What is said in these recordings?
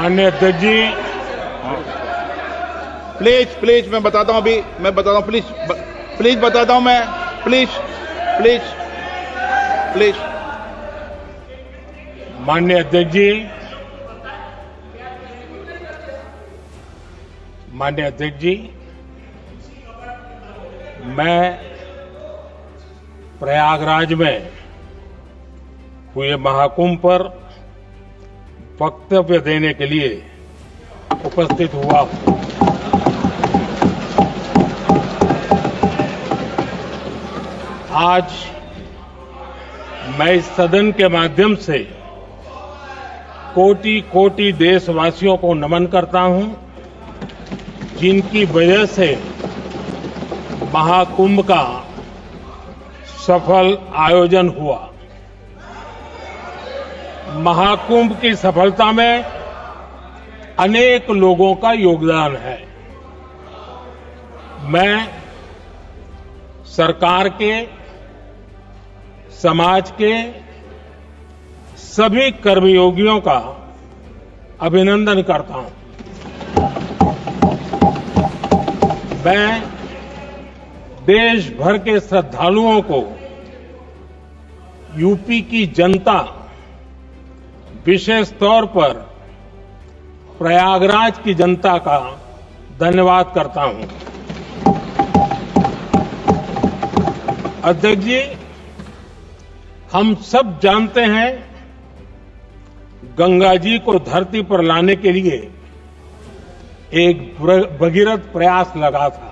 माननीय अध्यक्ष जी, प्लीज मैं बताता हूं, अभी मैं बताता हूं, प्लीज बताता हूं मैं, प्लीज माननीय अध्यक्ष जी, माननीय अध्यक्ष जी, मैं प्रयागराज में हुए महाकुंभ पर वक्तव्य देने के लिए उपस्थित हुआ हूं। आज मैं इस सदन के माध्यम से कोटि कोटि देशवासियों को नमन करता हूं, जिनकी वजह से महाकुंभ का सफल आयोजन हुआ। महाकुंभ की सफलता में अनेक लोगों का योगदान है। मैं सरकार के, समाज के सभी कर्मयोगियों का अभिनंदन करता हूं। मैं देश भर के श्रद्धालुओं को, यूपी की जनता, विशेष तौर पर प्रयागराज की जनता का धन्यवाद करता हूं। अध्यक्ष जी, हम सब जानते हैं गंगा जी को धरती पर लाने के लिए एक भगीरथ प्रयास लगा था।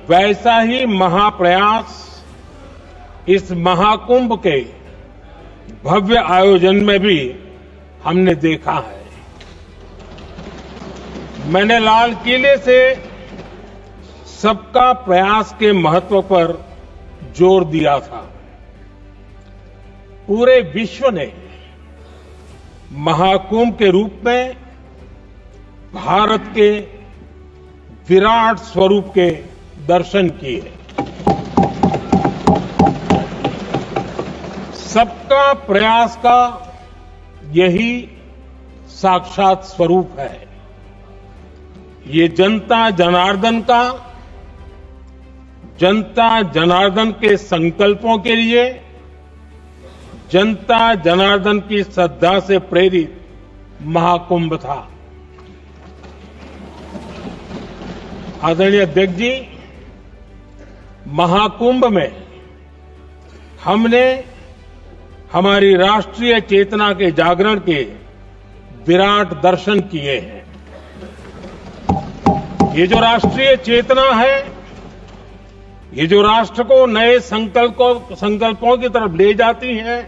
वैसा ही महाप्रयास इस महाकुंभ के भव्य आयोजन में भी हमने देखा है। मैंने लाल किले से सबका प्रयास के महत्व पर जोर दिया था। पूरे विश्व ने महाकुंभ के रूप में भारत के विराट स्वरूप के दर्शन किए। सबका प्रयास का यही साक्षात स्वरूप है। ये जनता जनार्दन के संकल्पों के लिए, जनता जनार्दन की श्रद्धा से प्रेरित महाकुंभ था। आदरणीय अध्यक्ष जी, महाकुंभ में हमने हमारी राष्ट्रीय चेतना के जागरण के विराट दर्शन किए हैं। ये जो राष्ट्रीय चेतना है, ये जो राष्ट्र को नए संकल्पों की तरफ ले जाती है,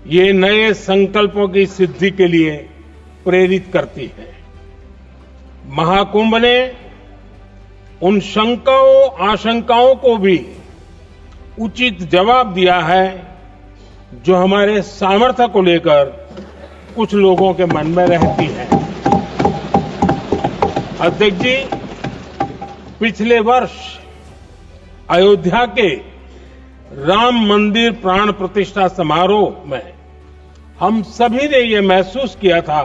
ये नए संकल्पों की सिद्धि के लिए प्रेरित करती है। महाकुंभ ने उन शंकाओं, आशंकाओं को भी उचित जवाब दिया है जो हमारे सामर्थ्य को लेकर कुछ लोगों के मन में रहती है। अध्यक्ष जी, पिछले वर्ष अयोध्या के राम मंदिर प्राण प्रतिष्ठा समारोह में हम सभी ने ये महसूस किया था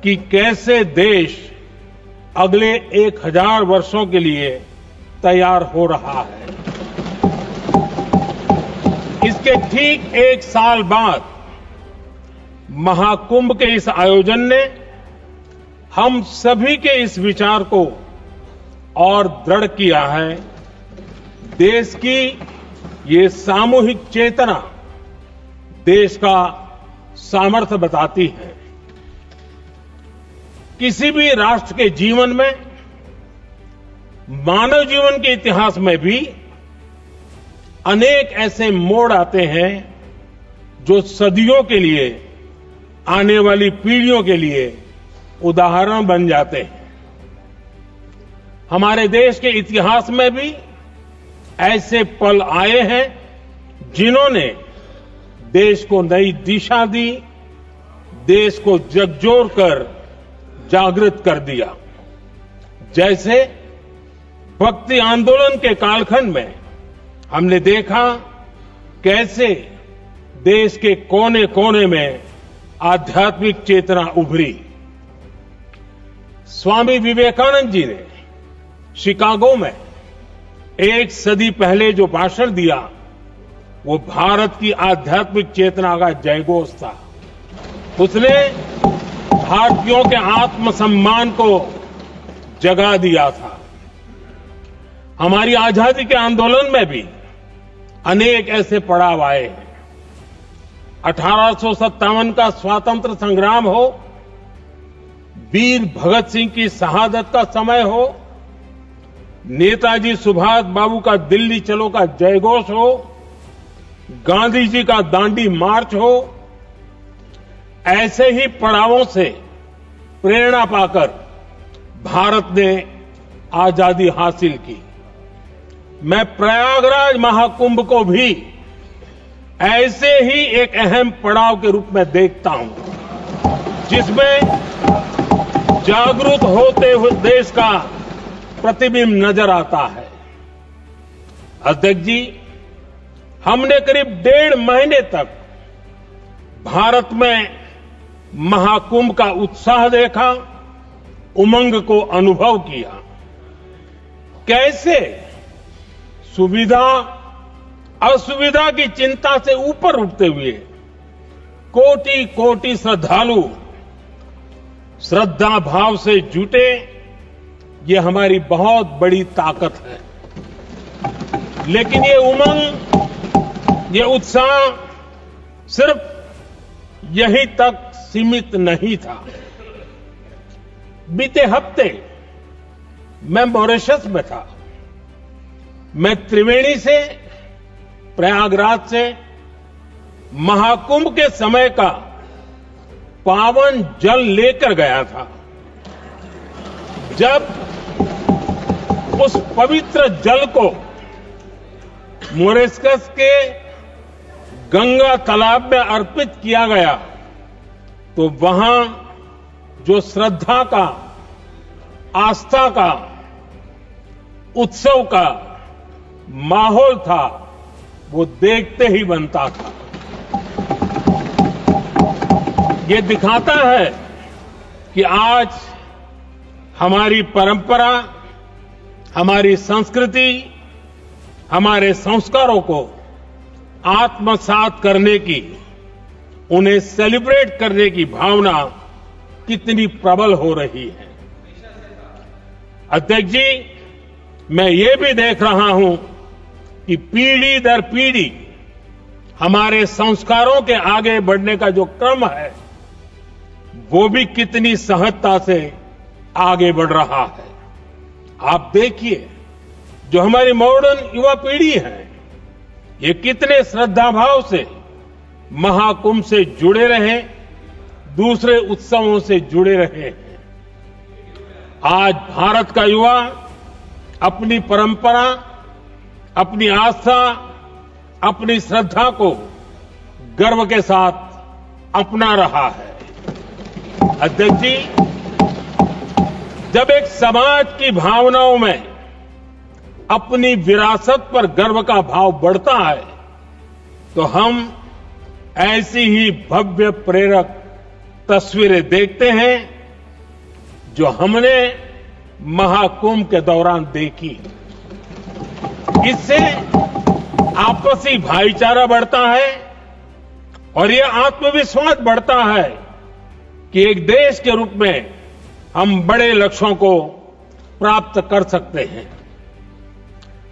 कि कैसे देश अगले 1000 वर्षों के लिए तैयार हो रहा है। इसके ठीक 1 साल बाद महाकुंभ के इस आयोजन ने हम सभी के इस विचार को और दृढ़ किया है। देश की ये सामूहिक चेतना देश का सामर्थ्य बताती है। किसी भी राष्ट्र के जीवन में, मानव जीवन के इतिहास में भी अनेक ऐसे मोड़ आते हैं जो सदियों के लिए, आने वाली पीढ़ियों के लिए उदाहरण बन जाते हैं। हमारे देश के इतिहास में भी ऐसे पल आए हैं जिन्होंने देश को नई दिशा दी, देश को झकझोर कर जागृत कर दिया। जैसे भक्ति आंदोलन के कालखंड में हमने देखा कैसे देश के कोने कोने में आध्यात्मिक चेतना उभरी। स्वामी विवेकानंद जी ने शिकागो में 1 सदी पहले जो भाषण दिया, वो भारत की आध्यात्मिक चेतना का जयघोष था। उसने भारतीयों के आत्मसम्मान को जगा दिया था। हमारी आजादी के आंदोलन में भी अनेक ऐसे पड़ाव आए हैं। 1857 का स्वातंत्र संग्राम हो, वीर भगत सिंह की शहादत का समय हो, नेताजी सुभाष बाबू का दिल्ली चलो का जयघोष हो, गांधी जी का दांडी मार्च हो, ऐसे ही पड़ावों से प्रेरणा पाकर भारत ने आजादी हासिल की। मैं प्रयागराज महाकुंभ को भी ऐसे ही एक अहम पड़ाव के रूप में देखता हूं, जिसमें जागरूक होते हुए देश का प्रतिबिंब नजर आता है। अध्यक्ष जी, हमने करीब 1.5 महीने तक भारत में महाकुंभ का उत्साह देखा, उमंग को अनुभव किया। कैसे सुविधा असुविधा की चिंता से ऊपर उठते हुए कोटि कोटि श्रद्धालु श्रद्धा भाव से जुटे, ये हमारी बहुत बड़ी ताकत है। लेकिन ये उमंग, ये उत्साह सिर्फ यहीं तक सीमित नहीं था। बीते हफ्ते मैं मॉरिशस में था। मैं त्रिवेणी से, प्रयागराज से महाकुंभ के समय का पावन जल लेकर गया था। जब उस पवित्र जल को मॉरिशस के गंगा तालाब में अर्पित किया गया, तो वहां जो श्रद्धा का, आस्था का, उत्सव का माहौल था, वो देखते ही बनता था। ये दिखाता है कि आज हमारी परंपरा, हमारी संस्कृति, हमारे संस्कारों को आत्मसात करने की, उन्हें सेलिब्रेट करने की भावना कितनी प्रबल हो रही है। अध्यक्ष जी, मैं ये भी देख रहा हूं कि पीढ़ी दर पीढ़ी हमारे संस्कारों के आगे बढ़ने का जो क्रम है, वो भी कितनी सहजता से आगे बढ़ रहा है। आप देखिए, जो हमारी मॉडर्न युवा पीढ़ी है, ये कितने श्रद्धा भाव से महाकुंभ से जुड़े रहे, दूसरे उत्सवों से जुड़े रहे हैं। आज भारत का युवा अपनी परंपरा, अपनी आस्था, अपनी श्रद्धा को गर्व के साथ अपना रहा है। अध्यक्ष जी, जब एक समाज की भावनाओं में अपनी विरासत पर गर्व का भाव बढ़ता है, तो हम ऐसी ही भव्य प्रेरक तस्वीरें देखते हैं जो हमने महाकुंभ के दौरान देखी। इससे आपसी भाईचारा बढ़ता है और यह आत्मविश्वास बढ़ता है कि एक देश के रूप में हम बड़े लक्ष्यों को प्राप्त कर सकते हैं।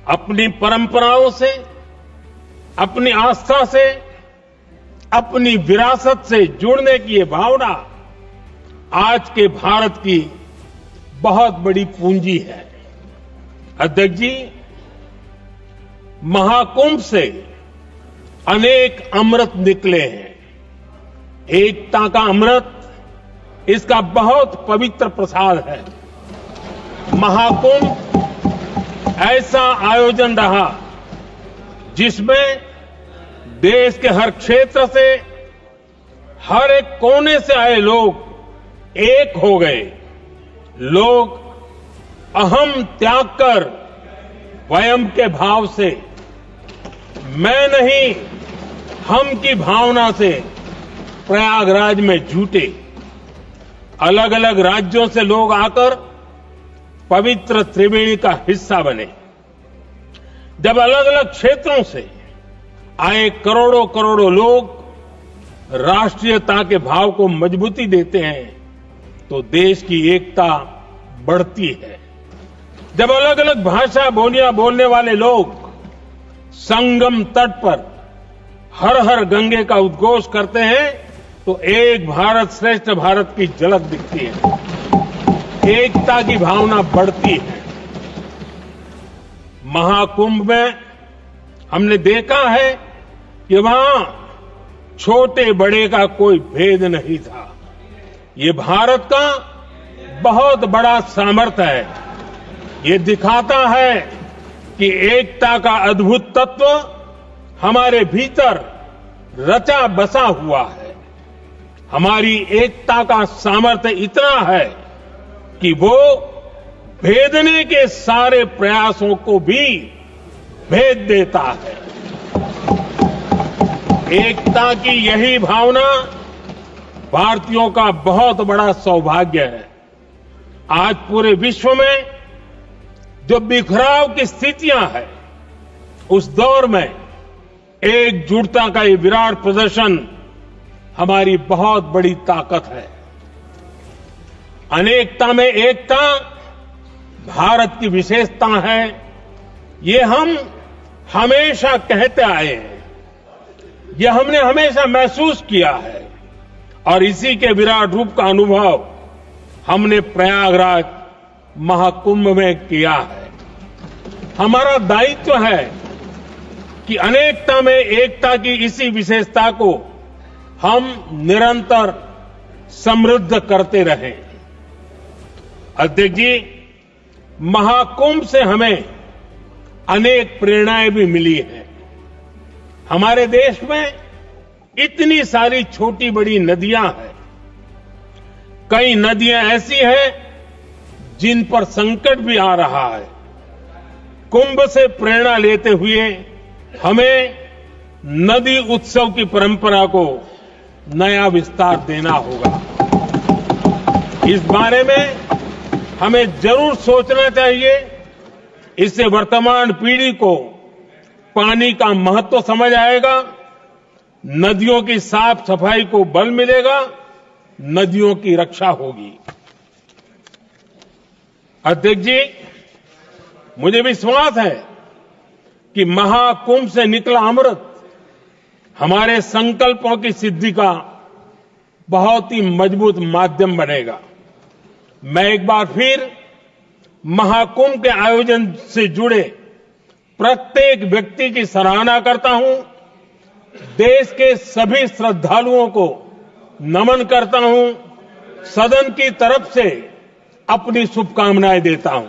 अपनी परंपराओं से, अपनी आस्था से, अपनी विरासत से जुड़ने की ये भावना आज के भारत की बहुत बड़ी पूंजी है। अध्यक्ष जी, महाकुंभ से अनेक अमृत निकले हैं। एकता का अमृत इसका बहुत पवित्र प्रसाद है। महाकुंभ ऐसा आयोजन रहा जिसमें देश के हर क्षेत्र से, हर एक कोने से आए लोग एक हो गए। लोग अहम त्याग कर वयम के भाव से, मैं नहीं हम की भावना से प्रयागराज में जुटे। अलग अलग राज्यों से लोग आकर पवित्र त्रिवेणी का हिस्सा बने। जब अलग अलग क्षेत्रों से आए करोड़ों करोड़ों लोग राष्ट्रीयता के भाव को मजबूती देते हैं तो देश की एकता बढ़ती है। जब अलग अलग भाषा बोलियां बोलने वाले लोग संगम तट पर हर हर गंगे का उद्घोष करते हैं तो एक भारत श्रेष्ठ भारत की झलक दिखती है, एकता की भावना बढ़ती है। महाकुंभ में हमने देखा है कि वहां छोटे बड़े का कोई भेद नहीं था। ये भारत का बहुत बड़ा सामर्थ्य है। ये दिखाता है कि एकता का अद्भुत तत्व हमारे भीतर रचा बसा हुआ है। हमारी एकता का सामर्थ्य इतना है कि वो भेदने के सारे प्रयासों को भी भेद देता है। एकता की यही भावना भारतीयों का बहुत बड़ा सौभाग्य है। आज पूरे विश्व में जो बिखराव की स्थितियां हैं, उस दौर में एकजुटता का ये विराट प्रदर्शन हमारी बहुत बड़ी ताकत है। अनेकता में एकता भारत की विशेषता है। ये हम हमेशा कहते आए हैं, ये हमने हमेशा महसूस किया है और इसी के विराट रूप का अनुभव हमने प्रयागराज महाकुंभ में किया है। हमारा दायित्व है कि अनेकता में एकता की इसी विशेषता को हम निरंतर समृद्ध करते रहें। अध्यक्ष जी, महाकुंभ से हमें अनेक प्रेरणाएं भी मिली हैं। हमारे देश में इतनी सारी छोटी बड़ी नदियां हैं। कई नदियां ऐसी हैं जिन पर संकट भी आ रहा है। कुंभ से प्रेरणा लेते हुए हमें नदी उत्सव की परंपरा को नया विस्तार देना होगा। इस बारे में हमें जरूर सोचना चाहिए। इससे वर्तमान पीढ़ी को पानी का महत्व समझ आएगा, नदियों की साफ सफाई को बल मिलेगा, नदियों की रक्षा होगी। अध्यक्ष जी, मुझे विश्वास है कि महाकुंभ से निकला अमृत हमारे संकल्पों की सिद्धि का बहुत ही मजबूत माध्यम बनेगा। मैं एक बार फिर महाकुंभ के आयोजन से जुड़े प्रत्येक व्यक्ति की सराहना करता हूं। देश के सभी श्रद्धालुओं को नमन करता हूं। सदन की तरफ से अपनी शुभकामनाएं देता हूं।